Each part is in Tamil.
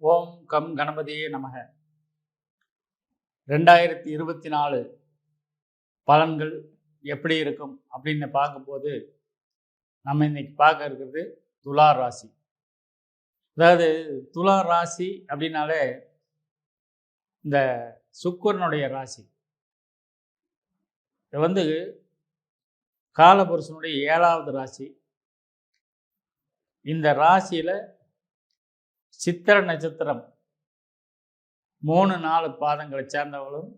ஓம் கம் கணபதியே நமக. 2024 பலன்கள் எப்படி இருக்கும் அப்படின்னு பார்க்கும்போது, நம்ம இன்னைக்கு பார்க்க இருக்கிறது துலா ராசி. அதாவது துலா ராசி அப்படின்னாலே இந்த சுக்கிரனுடைய ராசி. இது வந்து காலபுருஷனுடைய 7வது ராசி. இந்த ராசியில் சித்திர நட்சத்திரம் 3-4 பாதங்களை சேர்ந்தவர்களும்,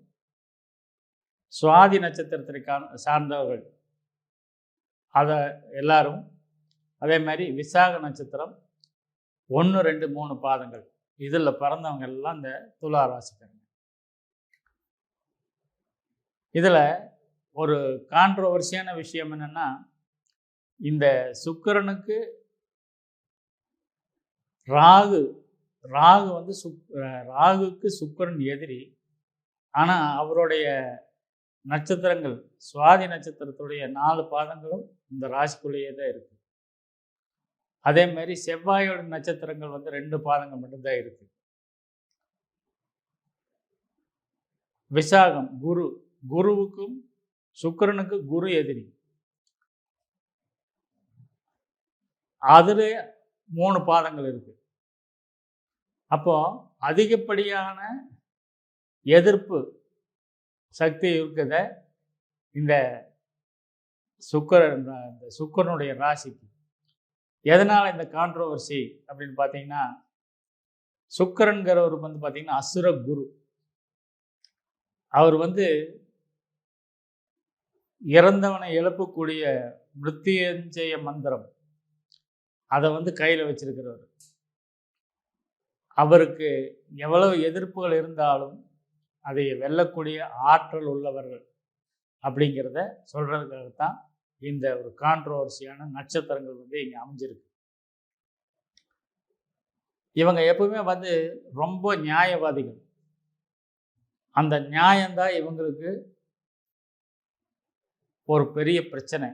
சுவாதி நட்சத்திரத்திற்கான சார்ந்தவர்கள் அதை எல்லாரும், அதே மாதிரி விசாக நட்சத்திரம் 1, 2, 3 பாதங்கள் இதில் பிறந்தவங்க எல்லாம் இந்த துலா ராசிக்காரங்க. இதில் ஒரு கான்ட்ரோவர்சியான விஷயம் என்னென்னா, இந்த சுக்கிரனுக்கு ராகு வந்து ராகுக்கு சுக்கிரன் எதிரி. ஆனால் அவருடைய நட்சத்திரங்கள் சுவாதி நட்சத்திரத்துடைய 4 பாதங்களும் இந்த ராசிக்குள்ளேயே தான் இருக்கு. அதே மாதிரி செவ்வாயோட நட்சத்திரங்கள் வந்து 2 பாதங்கள் மட்டும்தான் இருக்கு. விசாகம் குருவுக்கும் சுக்கிரனுக்கு குரு எதிரி. அதுல 3 பாதங்கள் இருக்கு. அப்போ அதிகப்படியான எதிர்ப்பு சக்தி இருக்குத இந்த சுக்கிரனுடைய ராசிக்கு. எதனால் இந்த கான்ட்ரோவர்சி அப்படின்னு பார்த்தீங்கன்னா, சுக்கிரன்கிறவர் வந்து பார்த்தீங்கன்னா அசுர குரு. அவர் வந்து இறந்தவனை எழுப்பக்கூடிய மிருத்யுஞ்சய மந்திரம் அதை வந்து கையில் வச்சிருக்கிறவர். அவருக்கு எவ்வளவு எதிர்ப்புகள் இருந்தாலும் அதை வெல்லக்கூடிய ஆற்றல் உள்ளவர்கள் அப்படிங்கிறத சொல்றதுக்காகத்தான் இந்த ஒரு கான்ட்ரோவர்சியான நட்சத்திரங்கள் வந்து இங்கே அமைஞ்சிருக்கு. இவங்க எப்பவுமே வந்து ரொம்ப நியாயவாதிகள். அந்த நியாயம்தான் இவங்களுக்கு ஒரு பெரிய பிரச்சனை.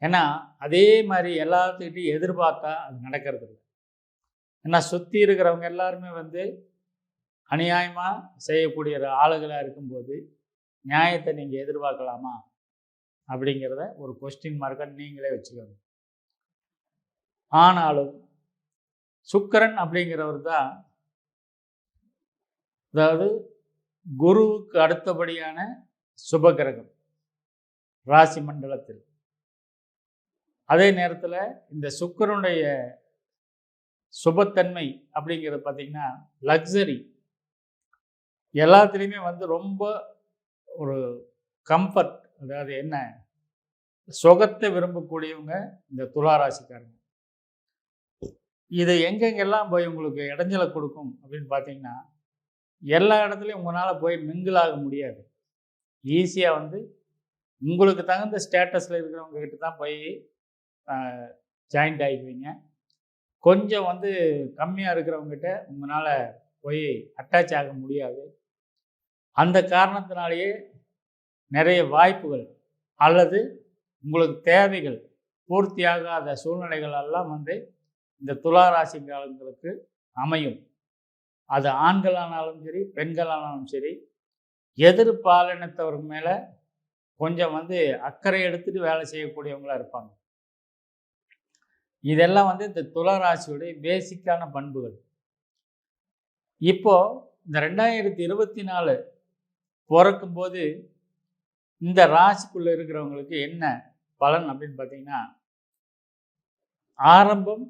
ஏன்னா அதே மாதிரி எல்லாத்துக்கிட்டையும் எதிர்பார்த்தா அது நடக்கிறது இல்லை. ஏன்னா சுற்றி இருக்கிறவங்க எல்லாருமே வந்து அநியாயமாக செய்யக்கூடிய ஆளுகளாக இருக்கும்போது நியாயத்தை நீங்கள் எதிர்பார்க்கலாமா அப்படிங்கிறத ஒரு கொஸ்டின் மார்க்காக நீங்களே வச்சுக்கோங்க. ஆனாலும் சுக்கிரன் அப்படிங்கிறவர் தான், அதாவது குருவுக்கு அடுத்தபடியான சுபகிரகம் ராசி மண்டலத்தில். அதே நேரத்தில் இந்த சுக்கிரனுடைய சுபத்தன்மை அப்படிங்கிறது பார்த்தீங்கன்னா லக்ஸரி, எல்லாத்துலேயுமே வந்து ரொம்ப ஒரு கம்ஃபர்ட், அதாவது என்ன சுகத்தை விரும்பக்கூடியவங்க இந்த துலா ராசிக்காரங்க. இது எங்கெங்கெல்லாம் போய் உங்களுக்கு இடைஞ்சலை கொடுக்கும் அப்படின்னு பார்த்தீங்கன்னா, எல்லா இடத்துலையும் உங்களால் போய் மிங்கிளாக முடியாது. ஈஸியாக வந்து உங்களுக்கு தகுந்த ஸ்டேட்டஸில் இருக்கிறவங்க கிட்ட தான் போய் ஜாயிண்ட் ஆகிக்குவீங்க. கொஞ்சம் வந்து கம்மியாக இருக்கிறவங்ககிட்ட உங்களால் போய் அட்டாச் ஆக முடியாது. அந்த காரணத்தினாலேயே நிறைய வாய்ப்புகள் அல்லது உங்களுக்கு தேவைகள் பூர்த்தியாகாத சூழ்நிலைகள் எல்லாம் வந்து இந்த துலா ராசிக்காரங்களுக்கு அமையும். அது ஆண்களானாலும் சரி, பெண்களானாலும் சரி, எதிர்பாலினத்தவர்கள் மேலே கொஞ்சம் வந்து அக்கறை எடுத்துட்டு வேலை செய்யக்கூடியவங்களாக இருப்பாங்க. இதெல்லாம் வந்து இந்த துலா ராசியுடைய பேசிக்கான பண்புகள். இப்போ இந்த 2024 பிறக்கும்போது இந்த ராசிக்குள்ள இருக்கிறவங்களுக்கு என்ன பலன் அப்படின்னு பார்த்தீங்கன்னா, ஆரம்பம்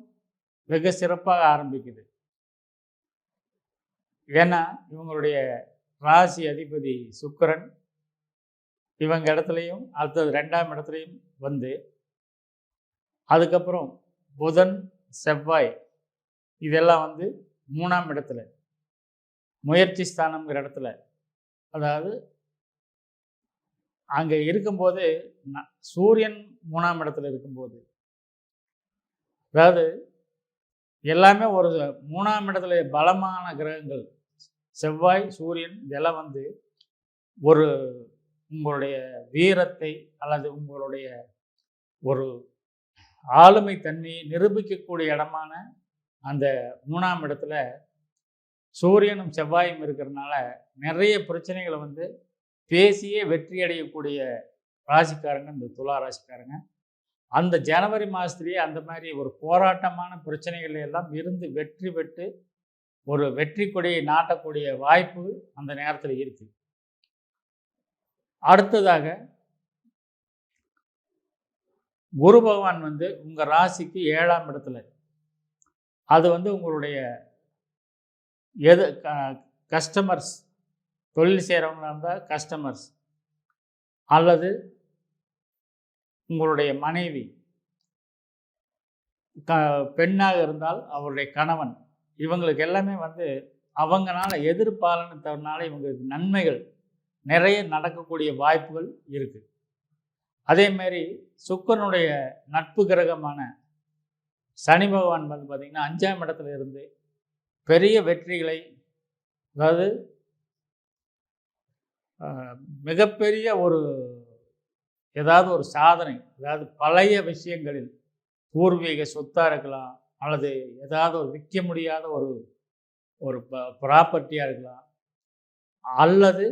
வெகு சிறப்பாக ஆரம்பிக்குது. ஏன்னா இவங்களுடைய ராசி அதிபதி சுக்கிரன் இவங்க இடத்துலையும் அடுத்தது 2ஆம் இடத்துலையும் வந்து, அதுக்கப்புறம் புதன் செவ்வாய் இதெல்லாம் வந்து 3ஆம் இடத்துல முயற்சி ஸ்தானம்ங்கிற இடத்துல, அதாவது அங்கே இருக்கும்போது சூரியன் 3ஆம் இடத்துல இருக்கும்போது, அதாவது எல்லாமே ஒரு 3ஆம் இடத்துல பலமான கிரகங்கள் செவ்வாய் சூரியன் இதெல்லாம் வந்து ஒரு உங்களுடைய வீரத்தை அல்லது உங்களுடைய ஒரு ஆளுமை தன்மையை நிரூபிக்கக்கூடிய இடமான அந்த 3ஆம் இடத்துல சூரியனும் செவ்வாயும் இருக்கிறதுனால நிறைய பிரச்சனைகளை வந்து பேசியே வெற்றி அடையக்கூடிய ராசிக்காரங்க இந்த துலா ராசிக்காரங்க. அந்த ஜனவரி மாதத்துலேயே அந்த மாதிரி ஒரு போராட்டமான பிரச்சனைகள் எல்லாம் இருந்து வெற்றி பெற்று ஒரு வெற்றி கொடியை நாட்டக்கூடிய வாய்ப்பு அந்த நேரத்தில் இருக்குது. அடுத்ததாக குரு பகவான் வந்து உங்கள் ராசிக்கு 7ஆம் இடத்துல, அது வந்து உங்களுடைய கஸ்டமர்ஸ், தொழில் செய்கிறவங்களா இருந்தால் கஸ்டமர்ஸ், அல்லது உங்களுடைய மனைவி, பெண்ணாக இருந்தால் அவருடைய கணவன், இவங்களுக்கு எல்லாமே வந்து அவங்களால எதிர்பாலனத்தினால இவங்களுக்கு நன்மைகள் நிறைய நடக்கக்கூடிய வாய்ப்புகள் இருக்குது. அதேமாரி சுக்கிரனுடைய நட்பு கிரகமான சனி பகவான் வந்து பார்த்திங்கன்னா 5ஆம் இடத்துல இருந்து பெரிய வெற்றிகளை, அதாவது மிகப்பெரிய ஏதாவது ஒரு சாதனை, அதாவது பழைய விஷயங்களில் பூர்வீக சொத்தாக இருக்கலாம், அல்லது ஏதாவது ஒரு விற்க முடியாத ஒரு ப்ராப்பர்ட்டியாக இருக்கலாம், அல்லது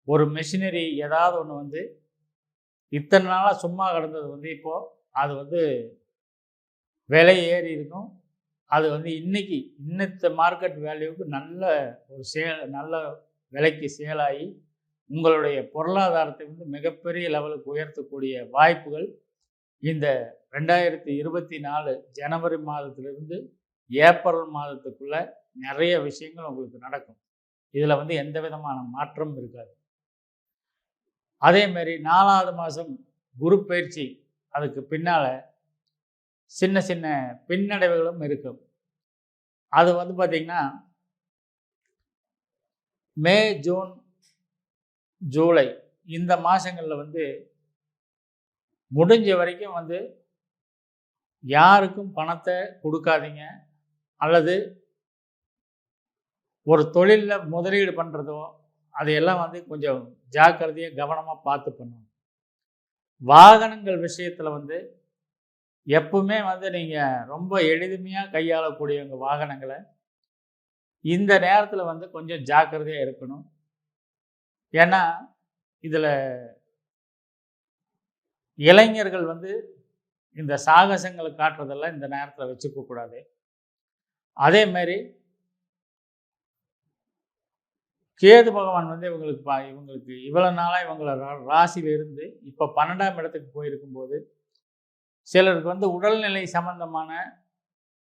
ஒரு மெஷினரி ஏதாவது ஒன்று வந்து இத்தனை நாளாக சும்மா கிடந்தது வந்து இப்போது அது வந்து விலை ஏறி இருக்கும். அது வந்து இன்னத்த மார்க்கெட் வேல்யூவுக்கு நல்ல விலைக்கு சேலாகி உங்களுடைய பொருளாதாரத்தை வந்து மிகப்பெரிய லெவலுக்கு உயர்த்தக்கூடிய வாய்ப்புகள் இந்த 2024 ஜனவரி மாதத்திலிருந்து ஏப்ரல் மாதத்துக்குள்ளே நிறைய விஷயங்கள் உங்களுக்கு நடக்கும். இதில் வந்து எந்த விதமான மாற்றமும் இருக்காது. அதேமாரி 4ஆவது மாதம் குரு பயிற்சி, அதுக்கு பின்னால் சின்ன சின்ன பின்னடைவுகளும் இருக்கும். அது வந்து பார்த்திங்கன்னா மே, ஜூன், ஜூலை இந்த மாதங்களில் வந்து முடிஞ்ச வரைக்கும் வந்து யாருக்கும் பணத்தை கொடுக்காதீங்க, அல்லது ஒரு தொழிலில் முதலீடு பண்ணுறதோ அதையெல்லாம் வந்து கொஞ்சம் ஜாக்கிரதையாக கவனமாக பார்த்து பண்ணணும். வாகனங்கள் விஷயத்தில் வந்து எப்பவுமே வந்து நீங்கள் ரொம்ப எளிமையாக கையாளக்கூடியவங்க வாகனங்களை இந்த நேரத்தில் வந்து கொஞ்சம் ஜாக்கிரதையாக இருக்கணும். ஏன்னா இதில் இளைஞர்கள் வந்து இந்த சாகசங்களை காட்டுறதெல்லாம் இந்த நேரத்தில் வச்சுக்கக்கூடாது. அதேமாரி கேது பகவான் வந்து இவங்களுக்கு இவ்வளோ நாளாக இவங்கள ராசியிலிருந்து இப்போ 12ஆம் இடத்துக்கு போயிருக்கும்போது சிலருக்கு வந்து உடல்நிலை சம்பந்தமான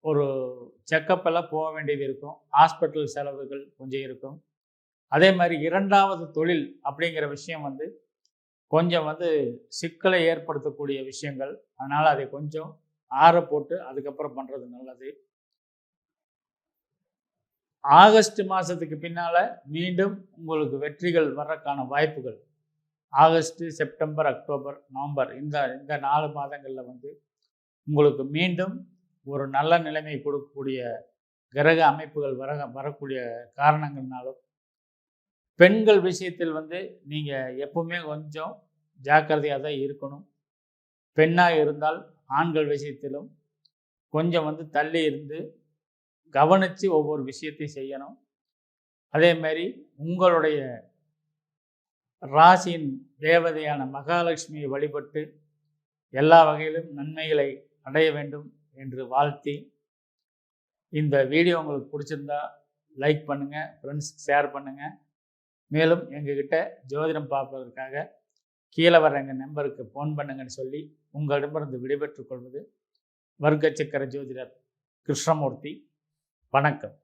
ஒரு செக்கப் எல்லாம் போக வேண்டியது இருக்கும். ஹாஸ்பிட்டல் செலவுகள் கொஞ்சம் இருக்கும். அதே மாதிரி 2வது தொழில் அப்படிங்கிற விஷயம் வந்து கொஞ்சம் வந்து சிக்கலை ஏற்படுத்தக்கூடிய விஷயங்கள். அதனால் அதை கொஞ்சம் ஆற போட்டு அதுக்கப்புறம் பண்ணுறது நல்லது. ஆகஸ்ட் மாதத்துக்கு பின்னால் மீண்டும் உங்களுக்கு வெற்றிகள் வர்றதுக்கான வாய்ப்புகள் ஆகஸ்ட், செப்டம்பர், அக்டோபர், நவம்பர் இந்த 4 மாதங்களில் வந்து உங்களுக்கு மீண்டும் ஒரு நல்ல நிலைமை கொடுக்கக்கூடிய கிரக அமைப்புகள் வரக்கூடிய காரணங்கள்னாலும் பெண்கள் விஷயத்தில் வந்து நீங்கள் எப்பவுமே கொஞ்சம் ஜாக்கிரதையாக தான் இருக்கணும். பெண்ணாக இருந்தால் ஆண்கள் விஷயத்திலும் கொஞ்சம் வந்து தள்ளி இருந்து கவனித்து ஒவ்வொரு விஷயத்தையும் செய்யணும். அதேமாரி உங்களுடைய ராசியின் தேவதையான மகாலட்சுமியை வழிபட்டு எல்லா வகையிலும் நன்மைகளை அடைய வேண்டும் என்று வாழ்த்தி, இந்த வீடியோ உங்களுக்கு பிடிச்சிருந்தா லைக் பண்ணுங்கள், ஃப்ரெண்ட்ஸுக்கு ஷேர் பண்ணுங்கள். மேலும் எங்ககிட்ட ஜோதிடம் பார்ப்பதற்காக கீழே வர எங்கள் நம்பருக்கு ஃபோன் பண்ணுங்கன்னு சொல்லி உங்களிடமிருந்து விடைபெற்றுக் கொள்வது வர்க்க சக்கர ஜோதிடர் கிருஷ்ணமூர்த்தி. வணக்கம்.